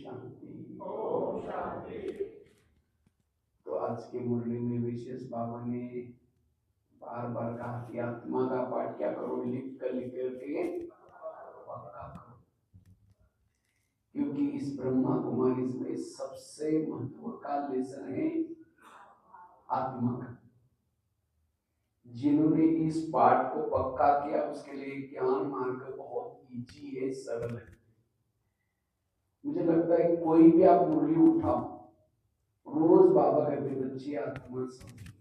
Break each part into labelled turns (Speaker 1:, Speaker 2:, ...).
Speaker 1: शांति।
Speaker 2: ओम शांति।
Speaker 1: तो आज की मुरली में विशेष बाबा ने बार बार कहा कि आत्मा का पाठ क्या करो, लिख कर के पक्का करो, क्योंकि इस ब्रह्मा कुमारी में सबसे महत्व का लेसन है आत्मा का। जिन्होंने इस पाठ को पक्का किया उसके लिए ज्ञान मार्ग बहुत इजी है, सरल है। मुझे लगता है कोई भी आप मुरली उठाओ, रोज बाबा कहते बच्ची आत्मा समझो।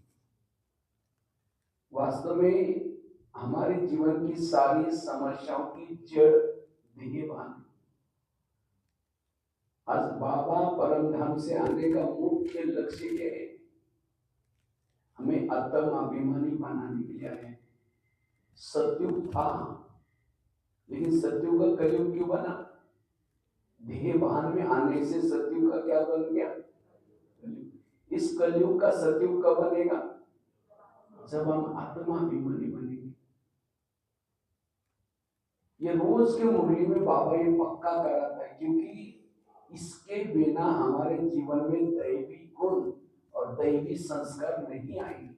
Speaker 1: वास्तव में हमारे जीवन की सारी समस्याओं की जड़ देहभान है। आज बाबा परम धाम से आने का मुख्य लक्ष्य क्या है? हमें आत्म अभिमानी बनाने के लिए आए। सत्युग था, लेकिन सत्युग का कलयुग क्यों बना? देहभान में आने से सत्युग का क्या बन गया? इस कलयुग का सत्युग कब बनेगा? जब हम आत्माभिमानी बनेंगे। ये रोज के मुरली में बाबा ये पक्का कराता है, क्योंकि इसके बिना हमारे जीवन में दैवी गुण और दैवी संस्कार नहीं आएंगे।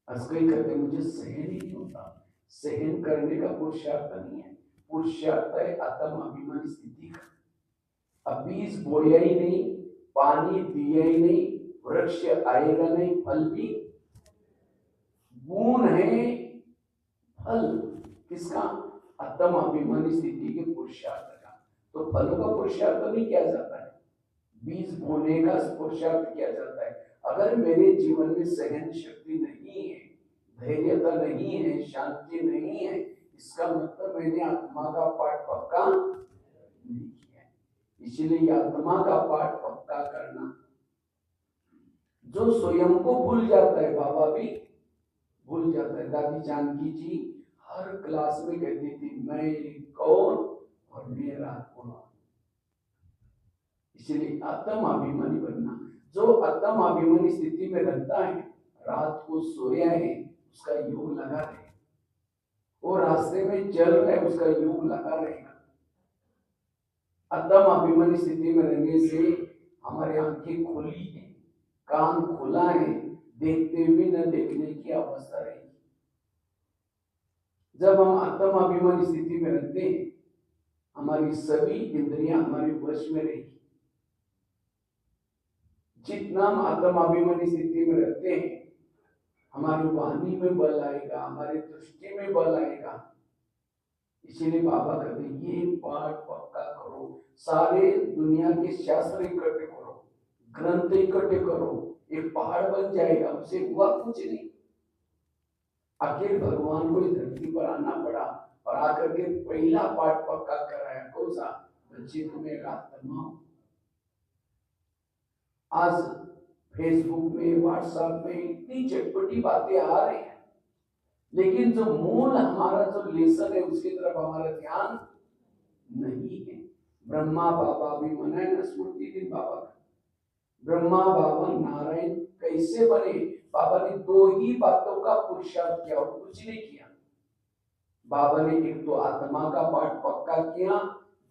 Speaker 1: आज कई कहते मुझे सहन ही नहीं होता। सहन करने का पुरुषार्थ नहीं है, पुरुषार्थ है आत्म अभिमानी स्थिति का। अब बीज बोया ही नहीं, पानी दिया ही नहीं, वृक्ष आएगा नहीं, फल भी गुण है। फल किसका? आत्म अभिमानी स्थिति के पुरुषार्थ का। तो फलों का पुरुषार्थ नहीं किया जाता है, बीज बोने का पुरुषार्थ किया जाता है। अगर मेरे जीवन में सहन शक्ति नहीं है, धैर्यता नहीं है, शांति नहीं है, इसका मतलब मैंने आत्मा का पाठ पक्का नहीं किया। इसलिए आत्मा का पाठ पक्का करना। जो स्वयं को भूल जाता है बाबा भी भूल जाता है। दादी जानकी जी हर क्लास में कहती थी मैं कौन और मेरा कौन। इसलिए आत्म अभिमानी बनना। जो आत्म अभिमानी स्थिति में रहता है, रात को सोया है, उसका योग लगा रहेगा। वो रास्ते में चल रहे, उसका योग लगा रहेगा। आत्म अभिमानी स्थिति में रहने से हमारी आंखें खुली है, कान खुला है, देखते हुए न देखने की अवस्था रहेगी। जब हम आत्म अभिमानी स्थिति में रहते हैं, हमारी सभी इंद्रियां हमारे वश में रहेगी। जितना हम आत्म अभिमानी स्थिति में रहते हैं, हमारी वाणी में बल आएगा, हमारी दृष्टि में बल आएगा। इसीलिए बाबा कहते ये पाठ पक्का करो। सारे दुनिया के शास्त्र इकट्ठे करो, ग्रंथ इकट्ठे करो, एक पहाड़ बन जाएगा। उसे हुआ कुछ नहीं। आखिर भगवान को इस धरती पर आना पड़ा और आकर के पहला पाठ पक्का कराया। कौन सा? बच्चे तुम्हें आत्मा हो। आज फेसबुक में, व्हाट्सएप में इतनी चटपटी बातें आ रही हैं, लेकिन जो मूल हमारा जो लेसन है उसकी तरफ हमारा ध्यान नहीं है। ब्रह्मा बाबा भी मनाए ना स्मृति दिन बाबा का। ब्रह्मा बाबा नारायण कैसे बने? बाबा ने दो ही बातों का पुरुषार्थ किया और कुछ नहीं किया। बाबा ने एक तो आत्मा का पाठ पक्का किया,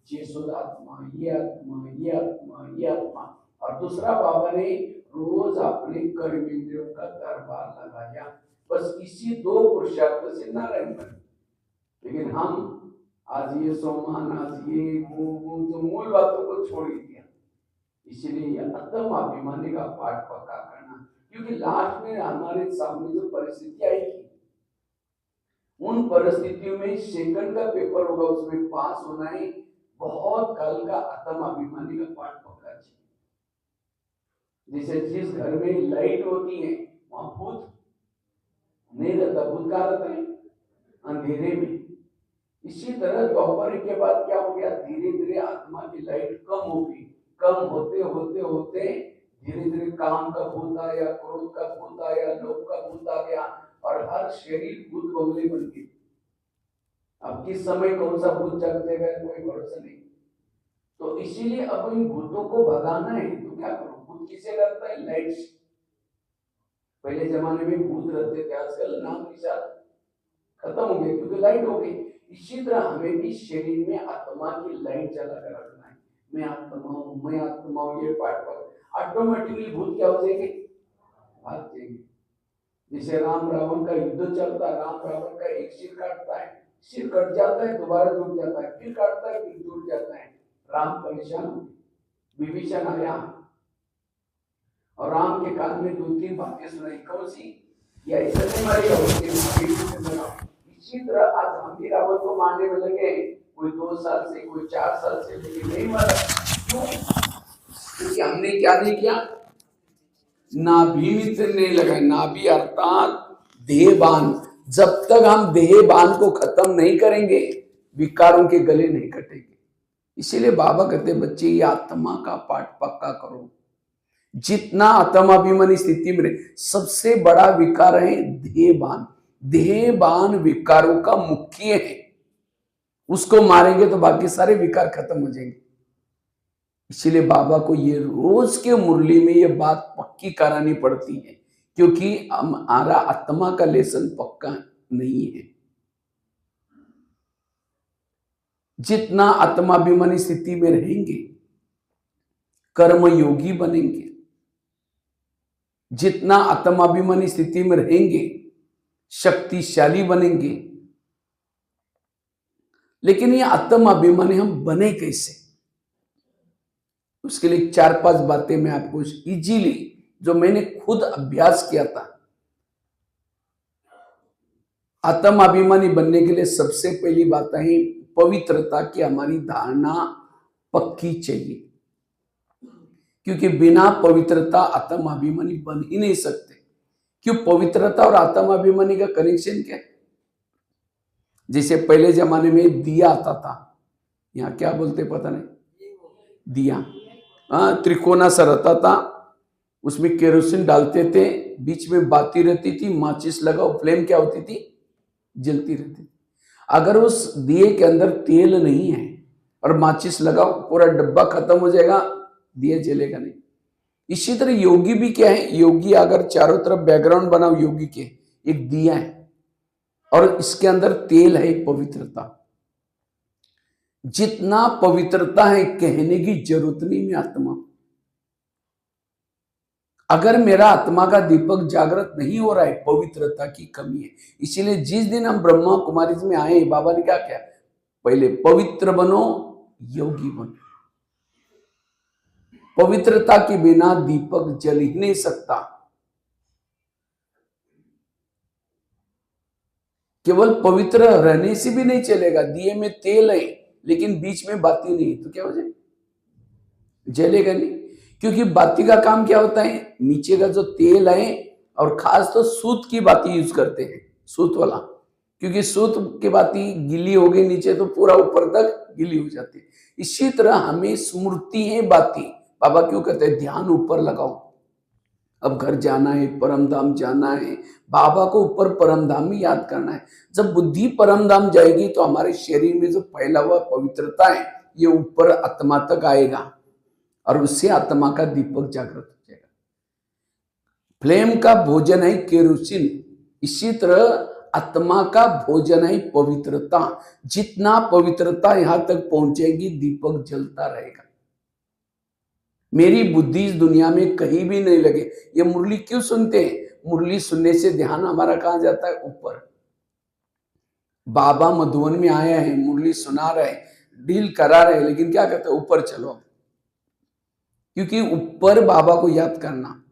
Speaker 1: जैसुद आत्मा, ये आत्मा, ये आत्मा, ये आत्मा। और दूसरा बाबा ने रोज अपने कर्मेंद्रियों का दरबार लगाया। बस इसी दो पुरुषार्थ से नारायण बने। लेकिन हम आज ये सोमान, आज ये वो जो मूल बातों को छोड़ दिया। इसलिए आत्म अभिमानी का पाठ पक्का करना, क्योंकि लास्ट में हमारे सामने जो परिस्थिति आएगी, उन परिस्थितियों में सेकंड का पेपर होगा, उसमें पास होना है। बहुत कल का आत्म अभिमानी का पाठ पक्का चाहिए। जैसे जिस घर में लाइट होती है वहां भूत नहीं रहता, भूत कहाँ रहता है? अंधेरे में। इसी तरह दोपहर के बाद क्या हो गया? धीरे धीरे आत्मा की लाइट कम होगी। कम होते होते होते धीरे धीरे काम का भूत आया, क्रोध का भूत आया, लोभ का भूत आ गया और हर शरीर भूत बंगले बन गए। अब किस समय कौन सा भूत जग जाएगा कोई भरोसा नहीं। तो इसीलिए अब इन भूतों को भगाना है तो क्या करो? भूत किसे लगता है? लाइट से। पहले जमाने में भूत रहते थे, आजकल नाम निशान खत्म हो गए क्योंकि लाइट हो गई। इसी तरह हमें भी शरीर में आत्मा की लाइट जला कर रखना है। मैं आत्मा हूँ, मैं आत्मा हूँ, ये पाठ पर ऑटोमेटिकली भूत क्या हो जाएंगे, भाग जाएंगे। जैसे राम रावण का युद्ध चलता है, राम रावण का एक सिर काटता है, सिर कट जाता है, दोबारा जुड़ जाता है, फिर काटता है, फिर जुड़ जाता है। राम परेशान हो गए। विभीषण आया और राम के कान में 2-3 बातें सुनाई। कौन सी? या ऐसा नहीं मारेगा उसके। इसी तरह आज हम भी रावण को मारने में लगे, कोई 2 साल से, कोई 4 साल से, लेकिन नहीं मारा। क्यों? क्योंकि हमने क्या नहीं किया, नाभि में तीर नहीं लगाए। नाभि अर्थात देहबान। जब तक हम देहबान को खत्म नहीं करेंगे, विकारों के गले नहीं कटेंगे। इसीलिए बाबा कहते बच्चे ये आत्मा का पाठ पक्का करो। जितना आत्माभिमानी स्थिति में रहे, सबसे बड़ा विकार है देहबान। देहबान विकारों का मुख्य है, उसको मारेंगे तो बाकी सारे विकार खत्म हो जाएंगे। इसीलिए बाबा को ये रोज के मुरली में ये बात पक्की करानी पड़ती है, क्योंकि हमारा आत्मा का लेसन पक्का नहीं है। जितना आत्माभिमानी स्थिति में रहेंगे, कर्म योगी बनेंगे। जितना आत्माभिमानी स्थिति में रहेंगे, शक्तिशाली बनेंगे। लेकिन ये आत्माभिमानी हम बने कैसे? उसके लिए 4-5 बातें मैं आपको इजीली, जो मैंने खुद अभ्यास किया था। आत्माभिमानी बनने के लिए सबसे पहली बात है पवित्रता की हमारी धारणा पक्की चाहिए, क्योंकि बिना पवित्रता आत्माभिमानी बन ही नहीं सकते। क्यों? पवित्रता और आत्माभिमानी का कनेक्शन क्या है? जैसे पहले जमाने में दिया आता था, यहाँ क्या बोलते पता नहीं, दिया त्रिकोणा सा रहता था, उसमें केरोसिन डालते थे, बीच में बाती रहती थी, माचिस लगाओ, फ्लेम क्या होती थी, जलती रहती थी। अगर उस दिए के अंदर तेल नहीं है और माचिस लगाओ, पूरा डब्बा खत्म हो जाएगा, दिया जलेगा नहीं। इसी तरह योगी भी क्या है, योगी अगर चारों तरफ बैकग्राउंड बनाओ योगी के, एक दिया है और इसके अंदर तेल है, पवित्रता। जितना पवित्रता है कहने की जरूरत नहीं में आत्मा। अगर मेरा आत्मा का दीपक जागृत नहीं हो रहा है, पवित्रता की कमी है। इसीलिए जिस दिन हम ब्रह्मा कुमारी में आए, बाबा ने क्या किया, पहले पवित्र बनो, योगी बनो। पवित्रता के बिना दीपक जल ही नहीं सकता। केवल पवित्र रहने से भी नहीं चलेगा। दिए में तेल है लेकिन बीच में बाती नहीं, तो क्या हो जाए, जलेगा नहीं। क्योंकि बाती का काम क्या होता है, नीचे का जो तेल है, और खास तो सूत की बाती यूज करते हैं, सूत वाला, क्योंकि सूत की बाती गीली हो गई नीचे तो पूरा ऊपर तक गीली हो जाती है। इसी तरह हमें स्मृति है बाती। बाबा क्यों कहते हैं ध्यान ऊपर लगाओ। अब घर जाना है, परम धाम जाना है, बाबा को ऊपर परम धाम में याद करना है। जब बुद्धि परम धाम जाएगी तो हमारे शरीर में जो फैला हुआ पवित्रता है ये ऊपर आत्मा तक आएगा और उससे आत्मा का दीपक जागृत हो जाएगा। फ्लेम का भोजन है केरोसिन, इसी तरह आत्मा का भोजन है पवित्रता। जितना पवित्रता यहां तक पहुंचेगी, दीपक जलता रहेगा। मेरी बुद्धि इस दुनिया में कहीं भी नहीं लगे। ये मुरली क्यों सुनते हैं? मुरली सुनने से ध्यान हमारा कहां जाता है, ऊपर। बाबा मधुबन में आया है, मुरली सुना रहे, डील करा रहे, लेकिन क्या कहते हैं, ऊपर चलो, क्योंकि ऊपर बाबा को याद करना।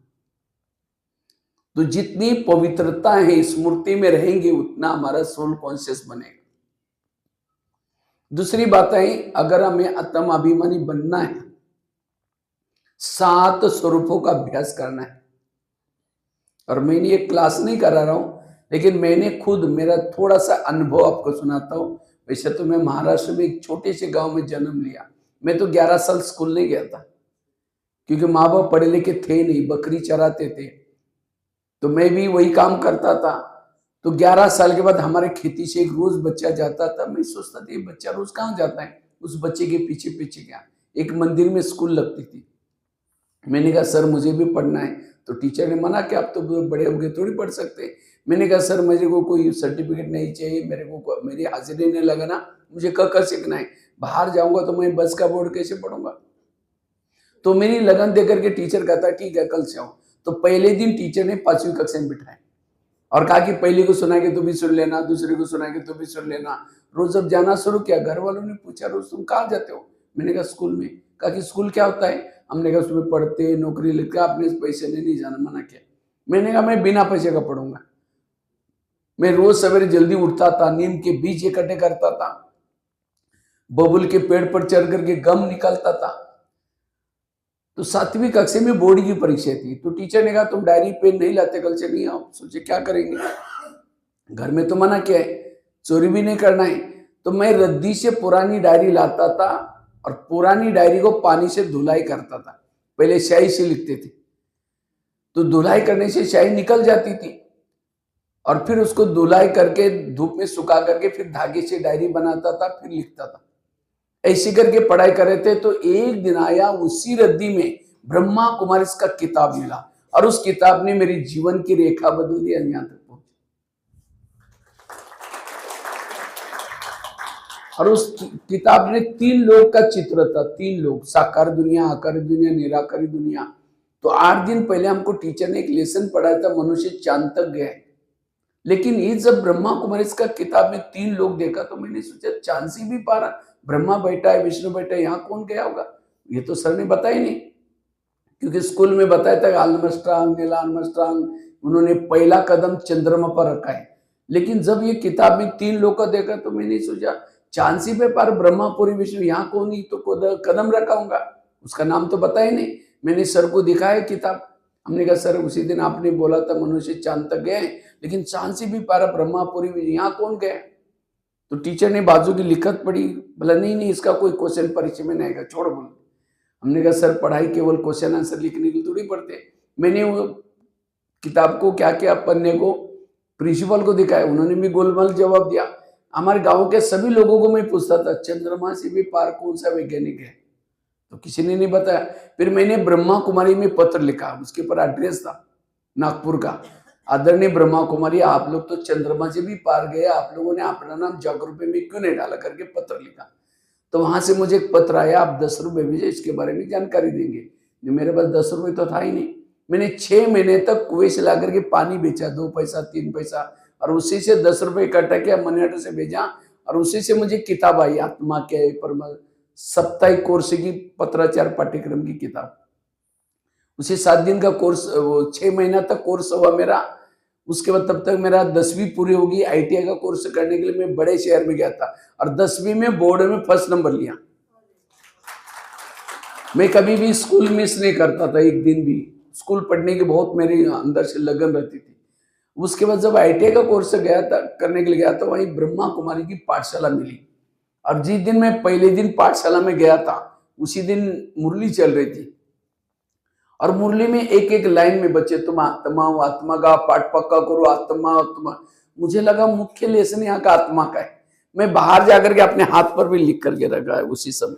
Speaker 1: तो जितनी पवित्रता है स्मृति में रहेंगे, उतना हमारा सोल कॉन्शियस बनेगा। दूसरी बात है, अगर हमें आत्म अभिमानी बनना है, 7 स्वरूपों का अभ्यास करना है। और मैंने ये क्लास नहीं करा रहा हूं, लेकिन मैंने खुद, मेरा थोड़ा सा अनुभव आपको सुनाता हूं। वैसे तो मैं महाराष्ट्र में एक छोटे से गांव में जन्म लिया। मैं तो 11 साल स्कूल नहीं गया था, क्योंकि माँ बाप पढ़े लिखे थे नहीं, बकरी चराते थे, तो मैं भी वही काम करता था। तो 11 साल के बाद हमारे खेती से एक रोज बच्चा जाता था। मैं सोचता था ये बच्चा रोज कहाँ जाता है, उस बच्चे के पीछे पीछे गया। एक मंदिर में स्कूल लगती थी। मैंने कहा सर मुझे भी पढ़ना है, तो टीचर ने मना कि आप तो बड़े हो गए, थोड़ी पढ़ सकते। मैंने कहा सर मुझे को कोई सर्टिफिकेट नहीं चाहिए, मेरे को मेरी हाजिरी नहीं लगाना, मुझे क सीखना है। बाहर जाऊंगा तो मैं बस का बोर्ड कैसे पढ़ूंगा। तो मेरी लगन देकर के टीचर कहता ठीक है कल से आओ। तो पहले दिन टीचर ने 5वीं कक्षा में बिठाया और कहा कि पहली को सुना के तू भी सुन लेना, दूसरे को सुना के तू भी सुन लेना। रोज जब जाना शुरू किया, घर वालों ने पूछा रोज तुम कहाँ जाते हो? मैंने कहा स्कूल में। कहा कि स्कूल क्या होता है? हमने कहा उसमें पढ़ते नौकरी लेकर, आपने पैसे ने नहीं जाना, मना किया। मैंने कहा मैं बिना पैसे का पढ़ूंगा। मैं रोज सवेरे जल्दी उठता था, नीम के बीज इकट्ठे करता था, बबुल के पेड़ पर चढ़ करके गम निकालता था। तो 7वीं कक्षा में बोर्ड की परीक्षा थी, तो टीचर ने कहा तुम डायरी पेन नहीं लाते, कल से नहीं आओ। सोचे क्या करेंगे, घर में तो मना किया है, चोरी भी नहीं करना है। तो मैं रद्दी से पुरानी डायरी लाता था और पुरानी डायरी को पानी से धुलाई करता था। पहले स्याही से लिखते थे, तो धुलाई करने से स्याही निकल जाती थी और फिर उसको धुलाई करके धूप में सुखा करके फिर धागे से डायरी बनाता था, फिर लिखता था। ऐसे करके पढ़ाई कर रहे थे, तो एक दिन आया, उसी रद्दी में ब्रह्मा कुमारी का किताब मिला और उस किताब ने मेरी जीवन की रेखा बदल दी, यहां तक पहुंची। और उस किताब में 3 लोग का चित्र था, 3 लोग, साकार दुनिया, आकारी दुनिया, निराकारी दुनिया। तो 8 दिन पहले हमको टीचर ने एक लेसन पढ़ाया था, मनुष्य चांद तक गए। लेकिन ये जब ब्रह्मा कुमारी का किताब में 3 लोग देखा तो मैंने सोचा चांद से भी पारा, ब्रह्मा बैठा है, विष्णु बैठा है, यहाँ कौन गया होगा? ये तो सर ने बताया नहीं, क्योंकि स्कूल में बताया था आर्मस्ट्रांग, नील आर्मस्ट्रांग, उन्होंने पहला कदम चंद्रमा पर रखा है। लेकिन जब ये किताब में 3 लोग का देखा तो मैंने सोचा चांसी पे पार ब्रह्मापुरी विष्णु, यहाँ कौन ही तो कदम रखा होगा, उसका नाम तो बताया नहीं। मैंने सर को दिखाया किताब, हमने कहा सर उसी दिन आपने बोला था मनुष्य चांद तक गए, लेकिन चांद से भी पारा ब्रह्मापुरी विष्णु, यहाँ कौन गए? तो टीचर ने बाजू की लिखत पढ़ी, बोला नहीं इसका कोई क्वेश्चन परीक्षा में नहीं आएगा, छोड़ बोल। हमने कहा सर पढ़ाई केवल क्वेश्चन आंसर लिखने की थोड़ी पढ़ते। मैंने वो किताब को क्या किया, पन्ने को प्रिंसिपल को दिखाया, उन्होंने भी गोलमाल जवाब दिया। हमारे गांव के सभी लोगों को मैं पूछता था चंद्रमा से भी पार कौन सा वैज्ञानिक है, तो किसी ने नहीं बताया। फिर मैंने ब्रह्मा कुमारी में पत्र लिखा, उसके ऊपर एड्रेस था नागपुर का, आदरणीय ब्रह्मा कुमारी, आप लोग तो चंद्रमा से भी पार गए, आप लोगों ने अपना नाम ₹1 में क्यों नहीं डाला, करके पत्र लिखा। तो वहां से मुझे एक पत्र आया, आप ₹10 भेजे, इसके बारे में जानकारी देंगे। मेरे पास ₹10 तो था ही नहीं। मैंने 6 महीने तक कुएं से ला करके पानी बेचा, 2 पैसा 3 पैसा, और उसी से ₹10 इकट्ठा किया, मनी ऑर्डर से भेजा, और उसी से मुझे किताब आई, आत्मा के परम साप्ताहिक कोर्स की पत्राचार पाठ्यक्रम की किताब। उसे 7 दिन का कोर्स, 6 महीना तक कोर्स हुआ मेरा। उसके बाद तब तक मेरा 10वीं पूरी होगी, ITI का कोर्स करने के लिए मैं बड़े शहर में गया था और 10वीं में बोर्ड में फर्स्ट नंबर लिया। मैं कभी भी स्कूल मिस नहीं करता था, एक दिन भी। स्कूल पढ़ने की बहुत मेरे अंदर से लगन रहती थी। उसके बाद जब ITI का कोर्स गया था करने के लिए गया था, वहीं ब्रह्मा कुमारी की पाठशाला मिली, और जिस दिन मैं पहले दिन पाठशाला में गया था उसी दिन मुरली चल रही थी, और मुरली में एक एक लाइन में बच्चे तुम आत्मा हो, आत्मा का पाठ पक्का करो, आत्मा आत्मा। मुझे लगा मुख्य लेसन यहाँ का आत्मा का है। मैं बाहर जाकर के अपने हाथ पर भी लिख करके रखा है उसी समय,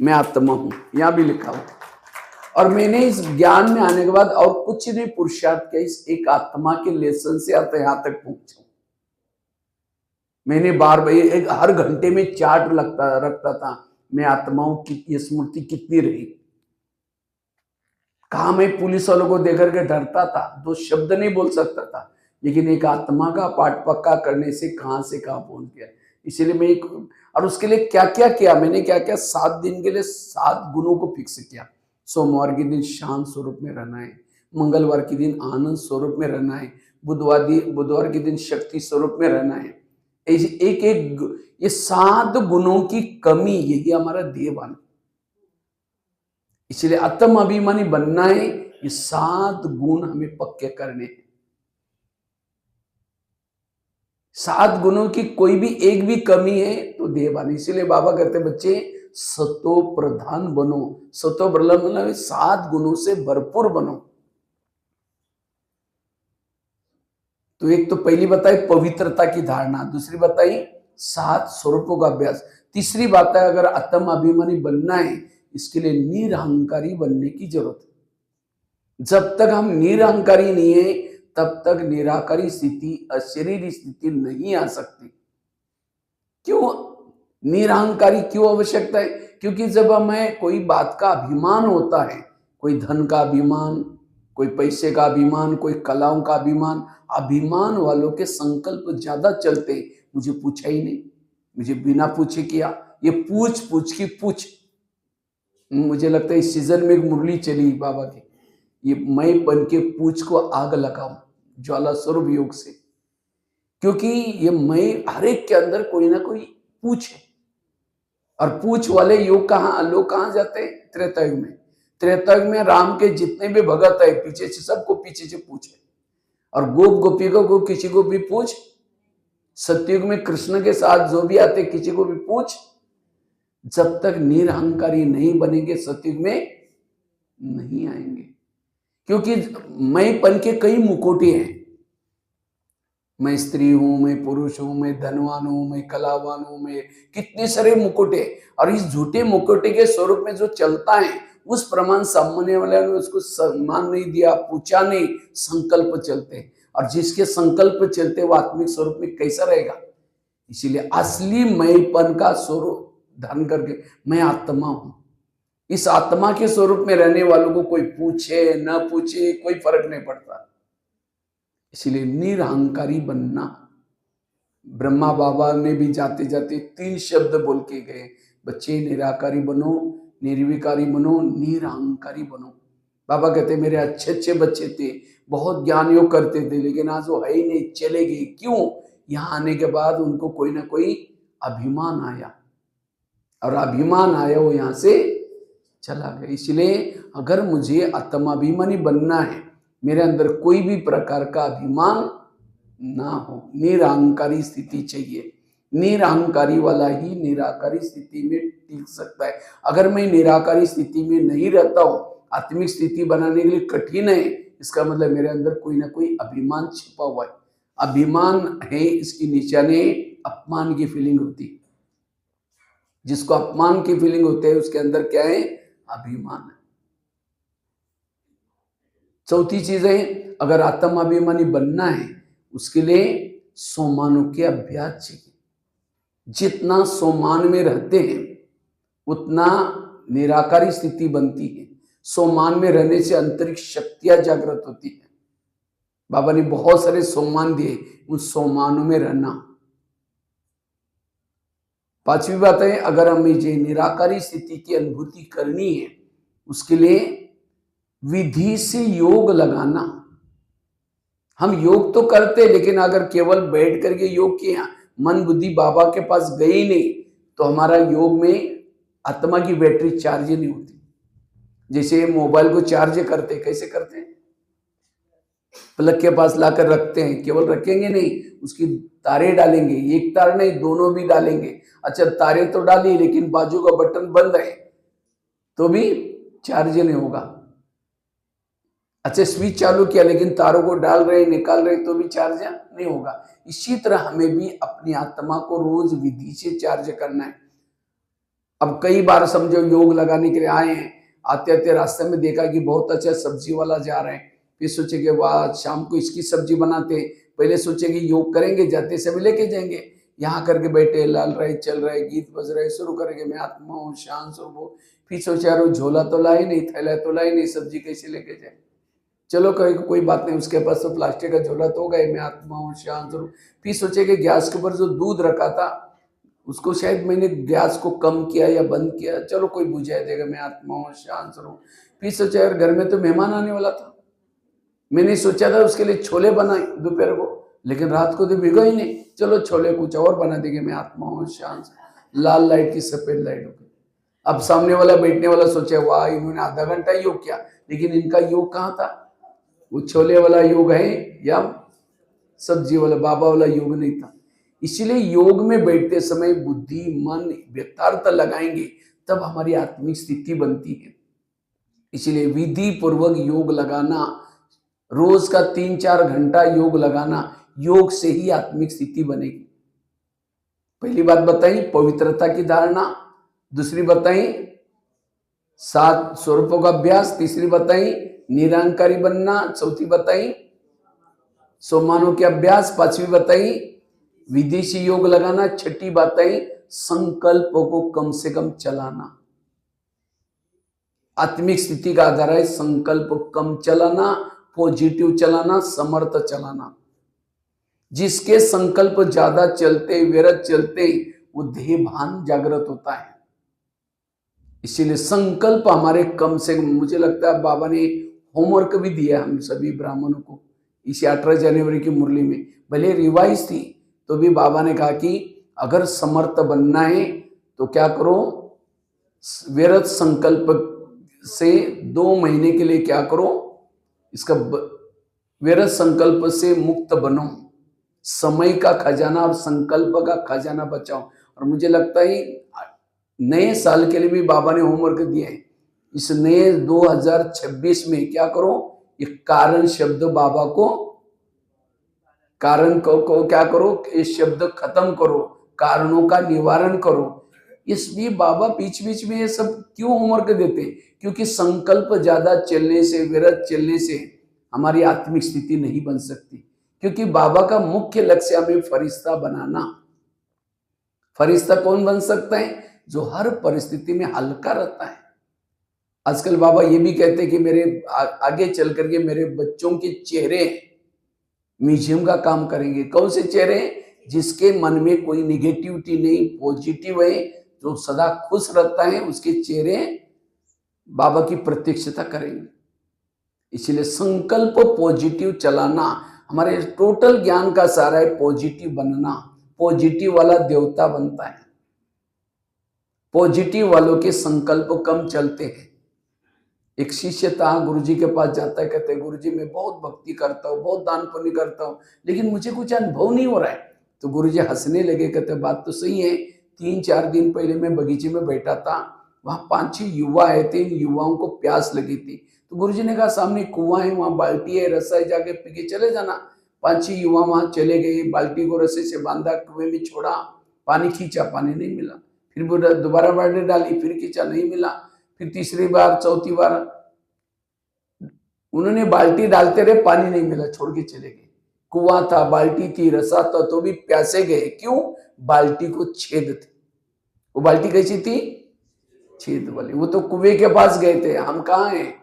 Speaker 1: मैं आत्मा हूं, यहाँ भी लिखा हुआ। और मैंने इस ज्ञान में आने के बाद और कुछ नहीं पुरुषार्थ किया, इस एक आत्मा के लेसन से आता यहाँ तक पहुंचा। मैंने बार बार हर घंटे में चार्ट रखता था, मैं आत्माओं की स्मृति कितनी रही। कहा मैं पुलिस वालों को देकर के डरता था, 2 शब्द नहीं बोल सकता था, लेकिन एक आत्मा का पाठ पक्का करने से कहां पहुंच गया। इसीलिए मैं और उसके लिए क्या क्या किया, मैंने क्या क्या 7 दिन के लिए 7 गुणों को फिक्स किया। सोमवार के दिन शांत स्वरूप में रहना है, मंगलवार के दिन आनंद स्वरूप में रहना है, बुधवार के दिन शक्ति स्वरूप में रहना है। एक ये 7 गुणों की कमी, यही हमारा देहभान। इसलिए आत्म अभिमानी बनना है, ये 7 गुण हमें पक्के करने। 7 गुणों की कोई भी एक भी कमी है तो देहभान। इसीलिए बाबा कहते बच्चे सतो प्रधान बनो, सतो मतलब 7 गुणों से भरपूर बनो। तो एक तो पहली बताई पवित्रता की धारणा, दूसरी बताई 7 स्वरूपों का अभ्यास, तीसरी बात है अगर आत्म अभिमानी बनना है इसके लिए निरहंकारी बनने की जरूरत है। जब तक हम निरहंकारी नहीं है तब तक निराकारी स्थिति, अशरीरी स्थिति नहीं आ सकती। क्यों निरहंकारी क्यों आवश्यकता है? क्योंकि जब हमें कोई बात का अभिमान होता है, कोई धन का अभिमान, कोई पैसे का अभिमान, कोई कलाओं का अभिमान, अभिमान वालों के संकल्प ज्यादा चलते। मुझे पूछा ही नहीं, मुझे बिना पूछे किया, ये पूछ पूछ की पूछ। मुझे लगता है इस सीजन में एक मुरली चली बाबा की, ये मैं बन के पूछ को आग लगाऊं ज्वाला स्वरूप योग से। क्योंकि ये मैं हर एक के अंदर कोई ना कोई पूछ है, और पूछ वाले योग लोग कहाँ जाते हैं? त्रेतायुग में। त्रेतायुग में राम के जितने भी भगत है पीछे से, सबको पीछे से पूछे, और गोप गोपियों को किसी को भी पूछ। सतयुग में कृष्ण के साथ जो भी आते किसी को भी पूछ। जब तक निरहंकारी नहीं बनेंगे सतयुग में नहीं आएंगे। क्योंकि मैंपन के कई मुखौटे हैं, मैं स्त्री हूं, मैं पुरुष हूं, मैं धनवान हूं, मैं कलावान हूं, मैं कितने सारे मुकुटे। और इस झूठे मुकुटे के स्वरूप में जो चलता है उस प्रमाण सामने वाले ने उसको सम्मान नहीं दिया, पूछा नहीं, संकल्प चलते। और जिसके संकल्प चलते वो आत्मिक स्वरूप में कैसा रहेगा? इसीलिए असली मैंपन का स्वरूप धारण करके मैं आत्मा हूं, इस आत्मा के स्वरूप में रहने वालों को कोई पूछे न पूछे कोई फर्क नहीं पड़ता। इसलिए निरहंकारी बनना। ब्रह्मा बाबा ने भी जाते जाते 3 शब्द बोल के गए, बच्चे निराकारी बनो, निर्विकारी बनो, निरहंकारी बनो। बाबा कहते मेरे अच्छे अच्छे बच्चे थे, बहुत ज्ञान योग करते थे, लेकिन आज वो है ही नहीं, चले गए। क्यों? यहाँ आने के बाद उनको कोई ना कोई अभिमान आया, और अभिमान आया वो यहाँ से चला गया। इसलिए अगर मुझे आत्माभिमानी बनना है, मेरे अंदर कोई भी प्रकार का अभिमान ना हो, निरहंकारी स्थिति चाहिए। निरहंकारी वाला ही निराकारी स्थिति में टिक सकता है। अगर मैं निराकारी स्थिति में नहीं रहता हूं, आत्मिक स्थिति बनाने के लिए कठिन है, इसका मतलब मेरे अंदर कोई ना कोई अभिमान छिपा हुआ है। अभिमान है, इसकी निशानी अपमान की फीलिंग होती है। जिसको अपमान की फीलिंग होती है उसके अंदर क्या है? अभिमान है। चौथी चीज है, अगर आत्माभिमानी बनना है उसके लिए सोमानों के अभ्यास चाहिए। जितना सोमान में रहते हैं उतना निराकारी स्थिति बनती है। सोमान में रहने से अंतरिक्ष शक्तियां जागृत होती है। बाबा ने बहुत सारे सोमान दिए, उन सोमानों में रहना। 5वीं बात है, अगर हमें ये निराकारी स्थिति की अनुभूति करनी है उसके लिए विधि से योग लगाना। हम योग तो करते, लेकिन अगर केवल बैठ करके योग किया, मन बुद्धि बाबा के पास गई नहीं, तो हमारा योग में आत्मा की बैटरी चार्ज नहीं होती। जैसे मोबाइल को चार्ज करते, कैसे करते हैं? प्लग के पास लाकर रखते हैं, केवल रखेंगे नहीं, उसकी तारे डालेंगे, एक तार नहीं दोनों भी डालेंगे। अच्छा, तारे तो डाली लेकिन बाजू का बटन बंद है तो भी चार्ज नहीं होगा। अच्छा, स्विच चालू किया लेकिन तारों को डाल रहे निकाल रहे तो भी चार्ज नहीं होगा। इसी तरह हमें भी अपनी आत्मा को रोज विधि से चार्ज करना है। अब कई बार समझो योग लगाने के लिए आए हैं, आते आते रास्ते में देखा कि बहुत अच्छा सब्जी वाला जा रहे हैं, फिर सोचे कि वाह शाम को इसकी सब्जी बनाते हैं। पहले सोचे कि योग करेंगे, जाते समय लेके जाएंगे, यहाँ करके बैठे, लाल रहे, चल रहे, गीत बज रहे, शुरू करेंगे मैं आत्मा हूँ, शांत स्वरूप हूँ। फिर सोचे यार झोला तो लाई नहीं, थैला तो लाई नहीं, सब्जी कैसे लेके जाए? चलो कोई बात नहीं, उसके पास तो प्लास्टिक का झोला तो गए, मैं आत्मा हूँ, शांत स्वरूप। फिर सोचे कि गैस के ऊपर जो दूध रखा था उसको शायद मैंने गैस को कम किया या बंद किया, चलो कोई बुझा देगा, मैं आत्मा हूँ, शांत स्वरूप। फिर सोचा यार घर में तो मेहमान आने वाला था, मैंने सोचा था उसके लिए छोले बनाए दोपहर को, लेकिन रात को तो भिगो ही नहीं, चलो छोले कुछ और बना देंगे, मैं आत्मा हूँ, शांत। लाल लाइट की सफेद लाइट हो गई। अब सामने वाला बैठने वाला सोचा वाह इन्होंने आधा घंटा योग किया, लेकिन इनका योग कहाँ था? वो छोले वाला योग है या सब्जी वाला बाबा वाला योग नहीं था। इसलिए योग में बैठते समय बुद्धि मन यथार्थ लगाएंगे तब हमारी आत्मिक स्थिति बनती है। इसलिए विधि पूर्वक योग लगाना, रोज का 3-4 घंटा योग लगाना, योग से ही आत्मिक स्थिति बनेगी। पहली बात बताई पवित्रता की धारणा, दूसरी बताई 7 स्वरूपों का अभ्यास, तीसरी बताई निरहंकारी बनना, चौथी बताई सोमानों के अभ्यास, 5वीं बताई विदेशी योग लगाना, 6ठी बताई संकल्पों को कम से कम चलाना। आत्मिक स्थिति का आधार है संकल्प कम चलाना, पॉजिटिव चलाना, समर्थ चलाना। जिसके संकल्प ज्यादा चलते, व्यर्थ चलते, वो देह भान जागृत होता है। इसीलिए संकल्प हमारे कम से कम, मुझे लगता है बाबा ने होमवर्क भी दिया हम सभी ब्राह्मणों को इसी 18 जनवरी की मुरली में। भले रिवाइज थी तो भी बाबा ने कहा कि अगर समर्थ बनना है तो क्या करो, व्यर्थ संकल्प से 2 महीने के लिए क्या करो, इसका व्यर्थ संकल्प से मुक्त बनो, समय का खजाना और संकल्प का खजाना बचाओ। और मुझे लगता है नए साल के लिए भी बाबा ने होमवर्क दिया है। इस नए 2026 में क्या करो, ये कारण शब्द बाबा को, कारण को क्या करो, ये शब्द खत्म करो, कारणों का निवारण करो। इसलिए बाबा बीच बीच में ये सब क्यों होमवर्क देते, क्योंकि संकल्प ज्यादा चलने से, विरत चलने से हमारी आत्मिक स्थिति नहीं बन सकती। क्योंकि बाबा का मुख्य लक्ष्य हमें फरिश्ता बनाना। फरिश्ता कौन बन सकता है, जो हर परिस्थिति में हल्का रहता है। आजकल बाबा ये भी कहते हैं कि मेरे आगे चल करके मेरे बच्चों के चेहरे म्यूजियम का काम करेंगे। कौन से चेहरे, जिसके मन में कोई निगेटिविटी नहीं, पॉजिटिव है, जो सदा खुश रहता है, उसके चेहरे बाबा की प्रत्यक्षता करेंगे। इसलिए संकल्प पॉजिटिव चलाना, हमारे टोटल ज्ञान का सारा है पॉजिटिव बनना। पॉजिटिव वाला देवता बनता है। पॉजिटिव वालों के संकल्प कम चलते हैं। एक शिष्य था, गुरुजी के पास जाता है, कहते हैं गुरुजी मैं बहुत भक्ति करता हूँ, बहुत दान पुण्य करता हूँ, लेकिन मुझे कुछ अनुभव नहीं हो रहा है। तो गुरुजी हंसने लगे, कहते बात तो सही है। 3-4 दिन पहले मैं बगीचे में बैठा था, वहां 5-6 युवा आए थे, इन युवाओं को प्यास लगी थी। तो गुरुजी ने कहा सामने कुआं है, वहां बाल्टी है, रस्सा है, जाके पी के चले जाना। 5-6 युवा वहां चले गए, बाल्टी को रस्से से बांधा, कुएं में छोड़ा, पानी खींचा, पानी नहीं मिला। फिर दोबारा बाल्टी डाली, फिर खींचा, नहीं मिला। फिर तीसरी बार, चौथी बार उन्होंने बाल्टी डालते रहे, पानी नहीं मिला, छोड़ के चले गए। कुआं था, बाल्टी थी, रसा था, तो भी प्यासे गए। क्यों? बाल्टी को छेद थे। वो बाल्टी कैसी थी? छेद वाली। वो तो कुएं के पास गए थे, हम कहाँ हैं?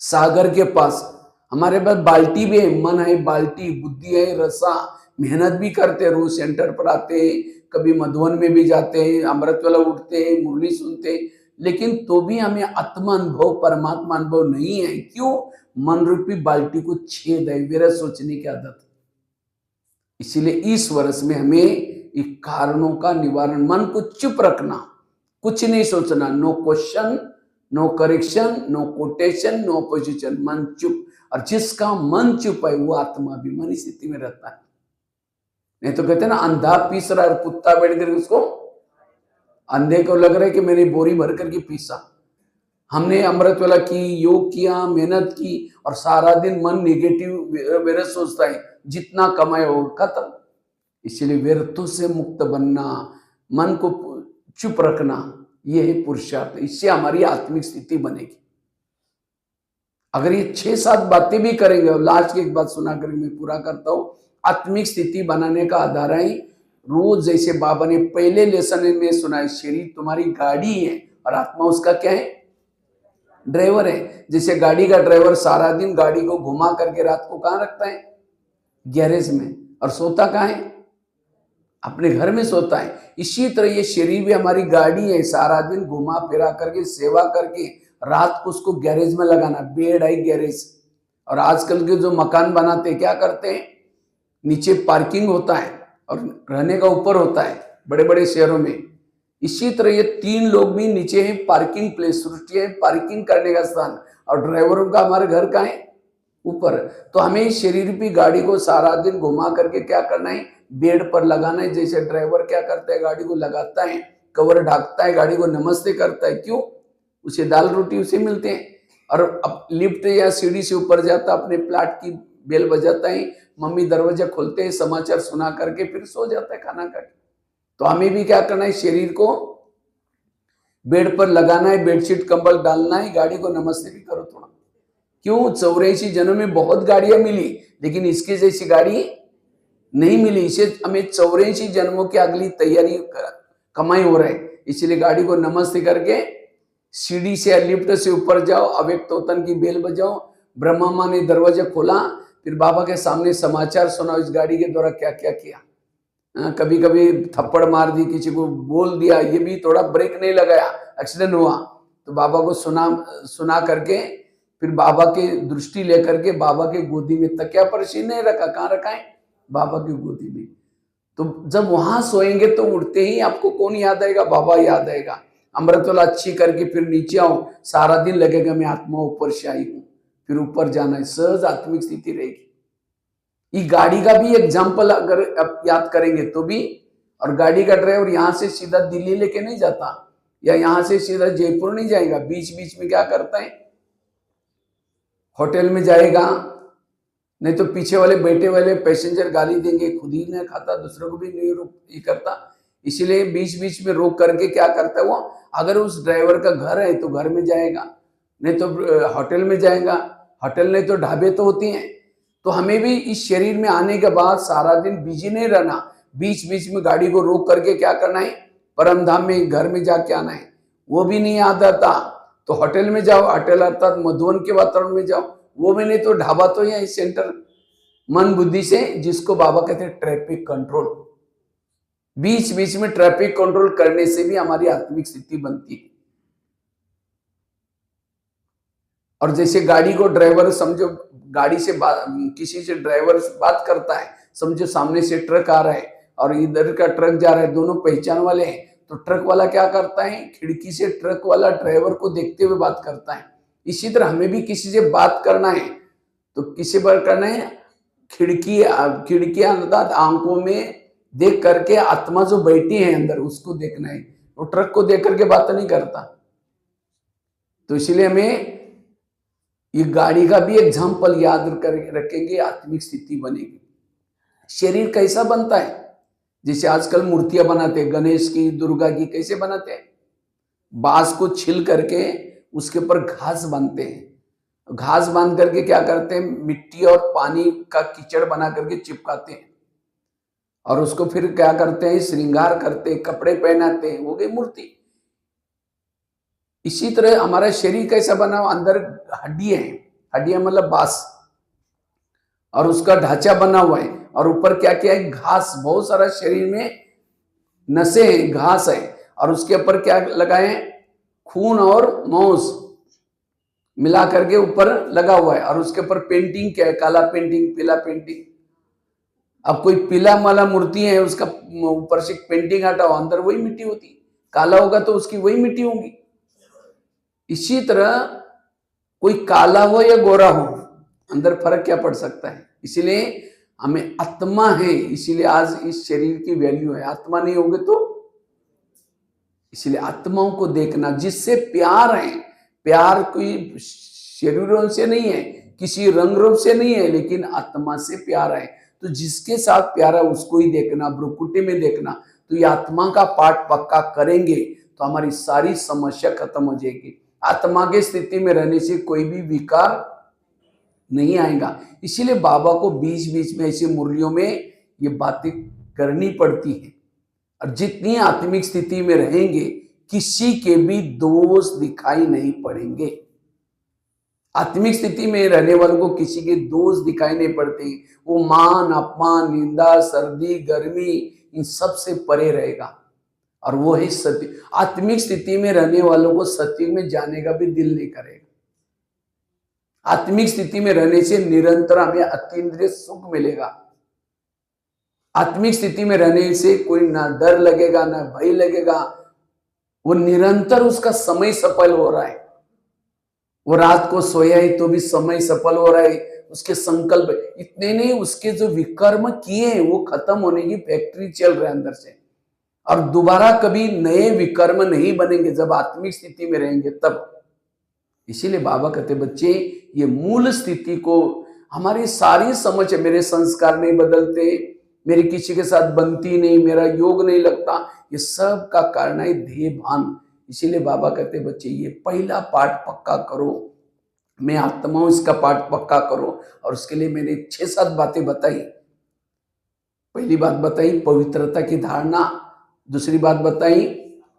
Speaker 1: सागर के पास। हमारे पास बाल्टी भी है, मन है, बाल्टी, बुद्धि है, रसा, मेहनत भी करते, रोज सेंटर पर आते, कभी मधुबन में भी जाते हैं, अमृत वाला उठते हैं, मुरली सुनते, लेकिन तो भी हमें आत्मा अनुभव, परमात्मा अनुभव नहीं है। क्यों? मन रूपी बाल्टी को छेद है, मेरा सोचने की आदत। इसीलिए इस वर्ष में हमें एक कारणों का निवारण, मन को चुप रखना, कुछ नहीं सोचना, no question, no correction, no quotation, no opposition, मन चुप। और जिसका मन चुप है वो आत्माभिमानी स्थिति में रहता है। नहीं तो कहते हैं ना, अंधा पीस रहा है, कुत्ता बैठ कर उसको, अंधे को लग रहा है कि मैंने बोरी भर करके पीसा। हमने अमृत वाला की, योग किया, मेहनत की, और सारा दिन मन नेगेटिव व्यर्थ सोचता है, जितना कमाए हो खत्म। इसलिए व्यर्थों से मुक्त बनना, मन को चुप रखना, यह है पुरुषार्थ। इससे हमारी आत्मिक स्थिति बनेगी। अगर ये 6-7 बातें भी करेंगे, और लास्ट की एक बात सुना कर मैं पूरा करता हूं। आत्मिक स्थिति बनाने का आधार है रोज, जैसे बाबा ने पहले लेसन में सुना है, शरीर तुम्हारी गाड़ी है और आत्मा उसका क्या है? ड्राइवर है। जैसे गाड़ी का ड्राइवर सारा दिन गाड़ी को घुमा करके रात को कहाँ रखता है? गैरेज में। और सोता कहाँ है? अपने घर में सोता है। इसी तरह ये शरीर भी हमारी गाड़ी है, सारा दिन घुमा फिरा करके, सेवा करके, रात को उसको गैरेज में लगाना। बेड है गैरेज। और आजकल के जो मकान बनाते क्या करते हैं, नीचे पार्किंग होता है और रहने का ऊपर होता है बड़े बड़े शहरों में। इसी तरह ये 3 लोग भी नीचे हैं, पार्किंग प्लेस, सृष्टि है पार्किंग करने का स्थान, और ड्राइवरों का हमारे घर का है ऊपर। तो हमें शरीर की गाड़ी को सारा दिन घुमा करके क्या करना है? बेड पर लगाना है। जैसे ड्राइवर क्या करता है, गाड़ी को लगाता है, कवर ढाकता है, गाड़ी को नमस्ते करता है। क्यों? उसे दाल रोटी उसे मिलते हैं। और अब लिफ्ट या सीढ़ी से ऊपर जाता, अपने प्लाट की बेल बजाता है, मम्मी दरवाजा खोलते हैं, समाचार सुना करके फिर सो जाता है खाना खा के। तो हमें भी क्या करना है? शरीर को बेड पर लगाना है, बेडशीट कंबल डालना है, गाड़ी को नमस्ते भी करो थोड़ा। क्यों? 84 जन्म में बहुत गाड़ियां मिली, लेकिन इसकी जैसी गाड़ी नहीं मिली। इसे हमें 84 जन्मों की अगली तैयारी कमाई हो रहा है। इसलिए गाड़ी को नमस्ते करके सीढ़ी से लिफ्ट से ऊपर जाओ, अव्यक्त तोतन की बेल बजाओ, ब्रह्मा माँ ने दरवाजा खोला, फिर बाबा के सामने समाचार सुनाओ इस गाड़ी के द्वारा क्या क्या किया। कभी कभी थप्पड़ मार दी, किसी को बोल दिया, ये भी थोड़ा ब्रेक नहीं लगाया, एक्सीडेंट हुआ, तो बाबा को सुना करके फिर बाबा की दृष्टि लेकर के बाबा की गोदी में तकिया पर सिर नहीं रखा, कहाँ रखा है? बाबा की गोदी में। तो जब वहां सोएंगे तो उठते ही आपको कौन याद आएगा? बाबा याद आएगा। अमृतवाला अच्छी करके फिर नीचे आओ, सारा दिन लगेगा मैं आत्मा ऊपर से आई हूं, फिर ऊपर जाना है, सहज आत्मिक स्थिति रहेगी। ये गाड़ी का भी एग्जाम्पल अगर आप याद करेंगे तो भी, और गाड़ी का ड्राइवर यहां से सीधा दिल्ली लेके नहीं जाता, या यहां से सीधा जयपुर नहीं जाएगा, बीच बीच में क्या करता है? होटल में जाएगा, नहीं तो पीछे वाले बैठे वाले पैसेंजर गाली देंगे, खुद ही नहीं खाता, दूसरों को भी नहीं ये करता, इसीलिए बीच बीच में रोक करके क्या करता है वो, अगर उस ड्राइवर का घर है तो घर में जाएगा, नहीं तो होटल में जाएगा, होटल नहीं तो ढाबे तो होती हैं। तो हमें भी इस शरीर में आने के बाद सारा दिन बिजी नहीं रहना, बीच बीच में गाड़ी को रोक करके क्या करना है? परम धाम में घर में जाके आना है। वो भी नहीं याद आता तो होटल में जाओ, होटल अर्थात मधुवन के वातावरण में जाओ, वो भी नहीं तो ढाबा तो यही सेंटर मन बुद्धि से, जिसको बाबा कहते हैं ट्रैफिक कंट्रोल। बीच बीच में ट्रैफिक कंट्रोल करने से भी हमारी आत्मिक स्थिति बनती है। और जैसे गाड़ी को ड्राइवर समझो, गाड़ी से किसी से ड्राइवर बात करता है, समझो सामने से ट्रक आ रहा है और इधर का ट्रक जा रहा है, दोनों पहचान वाले हैं, तो ट्रक वाला क्या करता है? खिड़की से ट्रक वाला ड्राइवर को देखते हुए बात करता है। इसी तरह हमें भी किसी से बात करना है तो किसी पर करना है? खिड़की अर्थात आंखों में देख करके आत्मा जो बैठी है अंदर उसको देखना है, वो ट्रक को देख करके बात नहीं करता। तो इसलिए हमें ये गाड़ी का भी एग्जाम्पल याद रखेंगे, आत्मिक स्थिति बनेगी। शरीर कैसा बनता है? जैसे आजकल मूर्तियां बनाते हैं, गणेश की, दुर्गा की, कैसे बनाते हैं? बांस को छिल करके उसके ऊपर घास बांधते हैं, घास बांध करके क्या करते हैं? मिट्टी और पानी का कीचड़ बना करके चिपकाते हैं और उसको फिर क्या करते हैं? श्रृंगार करते हैं, कपड़े पहनाते हैं, हो गई मूर्ति। इसी तरह हमारा शरीर कैसा बना हुआ? अंदर हड्डियां हैं, हड्डियां मतलब बांस, और उसका ढांचा बना हुआ है, और ऊपर क्या क्या है? घास, बहुत सारा शरीर में नसें हैं, घास है, और उसके ऊपर क्या लगाए हैं? खून और मांस मिला करके ऊपर लगा हुआ है, और उसके ऊपर पेंटिंग क्या है? काला पेंटिंग, पीला पेंटिंग। अब कोई पीला माला मूर्ति है, उसका ऊपर से पेंटिंग हटाओ, अंदर वही मिट्टी होती, काला होगा तो उसकी वही मिट्टी होगी। इसी तरह कोई काला हो या गोरा हो, अंदर फर्क क्या पड़ सकता है? इसीलिए हमें आत्मा है, इसीलिए आज इस शरीर की वैल्यू है। आत्मा नहीं होगे तो, इसलिए आत्माओं को देखना, जिससे प्यार है। प्यार कोई शरीरों से नहीं है, किसी रंग रूप से नहीं है, लेकिन आत्मा से प्यार है। तो जिसके साथ प्यार है उसको ही देखना, भ्रुकुटी में देखना। तो ये आत्मा का पाठ पक्का करेंगे तो हमारी सारी समस्या खत्म हो जाएगी। आत्मा की स्थिति में रहने से कोई भी विकार नहीं आएगा। इसीलिए बाबा को बीच बीच में ऐसी मुरलियों में ये बातें करनी पड़ती है। और जितनी आत्मिक स्थिति में रहेंगे किसी के भी दोष दिखाई नहीं पड़ेंगे। आत्मिक स्थिति में रहने वालों को किसी के दोष दिखाई नहीं पड़ते। वो मान अपमान, निंदा, सर्दी, गर्मी, इन सब से परे रहेगा। और वो है सत्य। आत्मिक स्थिति में रहने वालों को सत्य में जाने का भी दिल नहीं करेगा। आत्मिक स्थिति में रहने से निरंतर हमें अतीन्द्रिय सुख मिलेगा। आत्मिक स्थिति में रहने से कोई ना डर लगेगा ना भय लगेगा। वो निरंतर उसका समय सफल हो रहा है। वो रात को सोया है तो भी समय सफल हो रहा है। उसके संकल्प इतने नहीं, उसके जो विकर्म किए हैं वो खत्म होने की फैक्ट्री चल रहा है अंदर से। और दोबारा कभी नए विकर्म नहीं बनेंगे जब आत्मिक स्थिति में रहेंगे तब। इसीलिए बाबा कहते बच्चे, ये मूल स्थिति को, हमारी सारी समझ है, मेरे संस्कार नहीं बदलते, मेरी किसी के साथ बनती नहीं, मेरा योग नहीं लगता, ये सब का कारण है ध्येय भान। इसीलिए बाबा कहते बच्चे, ये पहला पाठ पक्का करो। मैं आत्मा हूं, इसका पाठ पक्का करो। और उसके लिए मैंने 6-7 बातें बताई। पहली बात बताई पवित्रता की धारणा, दूसरी बात बताई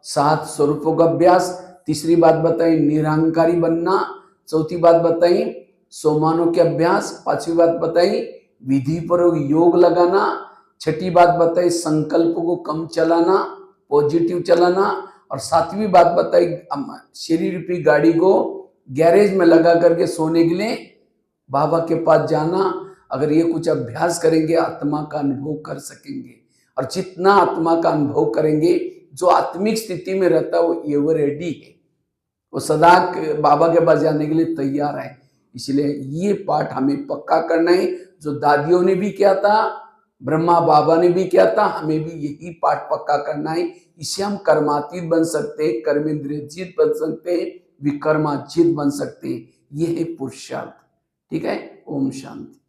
Speaker 1: 7 स्वरूपों का अभ्यास, तीसरी बात बताई निरहंकारी बनना, चौथी बात बताई सोमानों के अभ्यास, पांचवी बात बताई विधि पर योग लगाना, छठी बात बताई संकल्प को कम चलाना, पॉजिटिव चलाना, और सातवीं बात बताई शरीर रूपी गाड़ी को गैरेज में लगा करके सोने के लिए बाबा के पास जाना। अगर ये कुछ अभ्यास करेंगे आत्मा का अनुभव कर सकेंगे, और जितना आत्मा का अनुभव करेंगे, जो आत्मिक स्थिति में रहता है वो एवर रेडी है, वो सदा बाबा के पास जाने के लिए तैयार है। इसलिए ये पाठ हमें पक्का करना है, जो दादियों ने भी किया था, ब्रह्मा बाबा ने भी किया था, हमें भी यही पाठ पक्का करना है। इससे हम कर्मातीत बन सकते हैं, कर्मेंद्रियजीत बन सकते हैं, विकर्माजीत बन सकते हैं। ये है पुरुषार्थ। ठीक है, ओम शांति।